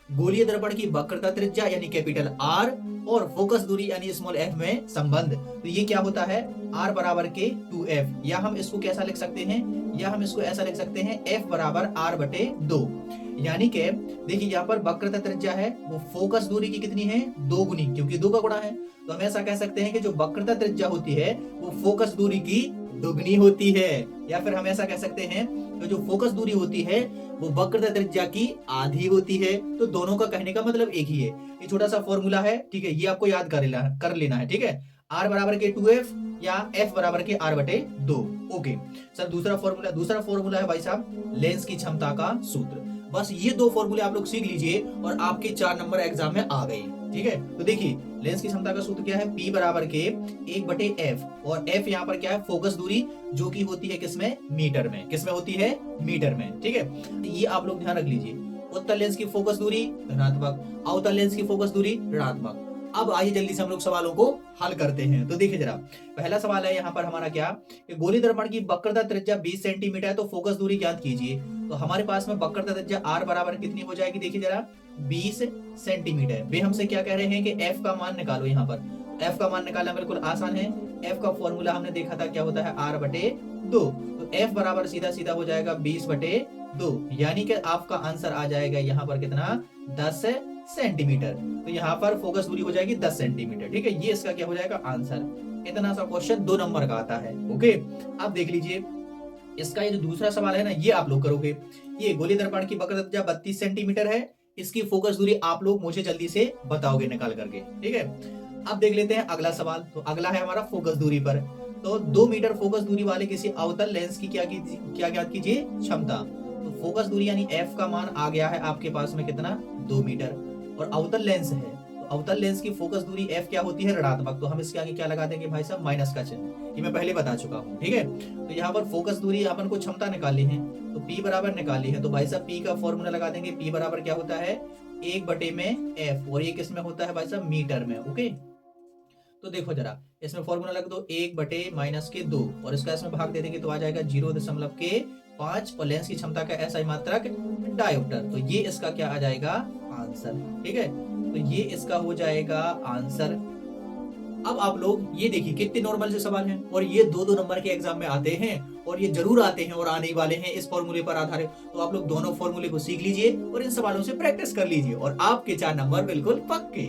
गोलीय दर्पण की वक्रता त्रिज्या यानी कैपिटल आर और फोकस दूरी यानी स्मॉल एफ में संबंध। तो ये क्या होता है, आर बराबर के 2f, या हम इसको कैसा लिख सकते हैं, या हम इसको ऐसा लिख सकते हैं f बराबर आर बटे 2। यानी कि देखिए यहाँ पर वक्रता त्रिज्या है वो फोकस दूरी की कितनी है, 2 गुनी, क्योंकि 2 का गुणा है। तो हम ऐसा कह सकते हैं कि जो वक्रता त्रिज्या होती है वो फोकस दूरी की दुगनी होती है, या फिर हम ऐसा कह सकते हैं कि जो फोकस दूरी होती है वो वक्रता त्रिज्या की आधी होती है। तो दोनों का कहने का मतलब एक ही है। ये छोटा सा फॉर्मूला है, ठीक है, ये आपको याद कर लेना है, ठीक है। आर बराबर के 2f या f बराबर के r बटे 2। ओके सर, दूसरा फॉर्मूला है भाई साहब लेंस की क्षमता का सूत्र। बस ये दो फॉर्मूले आप लोग सीख लीजिए और आपके 4 नंबर एग्जाम में आ गए, ठीक है। तो देखिए लेंस की क्षमता का सूत्र क्या है, P बराबर के 1/f, और f यहाँ पर क्या है, फोकस दूरी, जो की होती है किसमें, मीटर में। किसमें होती है, मीटर में, ठीक है। ये आप लोग ध्यान रख लीजिए। उत्तल लेंस की फोकस दूरी धनात्मक, अवतल लेंस की फोकस दूरी ऋणात्मक। अब आइए जल्दी से हम लोग सवालों को हल करते हैं। तो देखिए जरा, पहला सवाल है यहाँ पर हमारा क्या, कि गोली दर्पण की वक्रता त्रिज्या 20 सेंटीमीटर है, तो फोकस दूरी ज्ञात कीजिए। तो हमारे पास में वक्रता त्रिज्या r बराबर कितनी हो जाएगी, देखिए जरा 20 सेंटीमीटर। वे हमसे क्या कह रहे हैं कि f का मान निकालो। यहाँ पर f का मान निकालना बिल्कुल आसान है। f का फॉर्मूला हमने देखा था, क्या होता है, r बटे 2। तो f बराबर सीधा सीधा हो जाएगा 20 बटे 2, यानी कि आपका आंसर आ जाएगा यहाँ पर कितना, 10 सेंटीमीटर। तो यहाँ पर फोकस दूरी हो जाएगी 10 सेंटीमीटर, ठीक है। ये इसका क्या हो जाएगा, आंसर। इतना सा क्वेश्चन 2 नंबर का आता है। ओके, अब देख लीजिए इसका ये जो दूसरा सवाल है ना, ये आप लोग करोगे। ये गोली दर्पण की वक्रता त्रिज्या 32 सेंटीमीटर है, इसकी फोकस दूरी आप लोग मुझे जल्दी से बताओगे निकाल करके, ठीक है। अब देख लेते हैं अगला सवाल। तो अगला है हमारा फोकस दूरी पर। तो 2 मीटर फोकस दूरी वाले किसी अवतल लेंस की क्या ज्ञात कीजिए, क्षमता। तो फोकस दूरी यानी f का मान आ गया है आपके पास में कितना, 2 मीटर, और अवतल लेंस है। तो अवतल लेंस की फोकस दूरी f क्या होती है, ऋणात्मक। तो हम इसके आगे क्या लगा देंगे भाई साहब, माइनस का चिन्ह। ये मैं पहले बता चुका हूँ, ठीक है। तो यहाँ पर फोकस दूरी अपन को क्षमता निकाली है, तो p बराबर निकाली है। तो भाई साहब p का फॉर्मूला लगा देंगे। p बराबर क्या होता है, 1/f, और ये किस में होता है भाई साहब, मीटर में। ओके, तो देखो जरा इसमें फॉर्मूला लग दो, 1/-2, और इसका इसमें भाग दे देंगे तो आ जाएगा 0.5, और लेंस की क्षमता का ऐसा ही मात्रक डायोप्टर। तो ये इसका क्या आ जाएगा, आंसर, ठीक है। तो ये इसका हो जाएगा आंसर। अब आप लोग ये देखिए कितने नॉर्मल से सवाल हैं, और ये 2-2 नंबर के एग्जाम में आते हैं, और ये जरूर आते हैं और आने वाले हैं इस फॉर्मूले पर आधारित। तो आप लोग दोनों फॉर्मूले को सीख लीजिए और इन सवालों से प्रैक्टिस कर लीजिए, और आपके 4 नंबर बिल्कुल पक्के।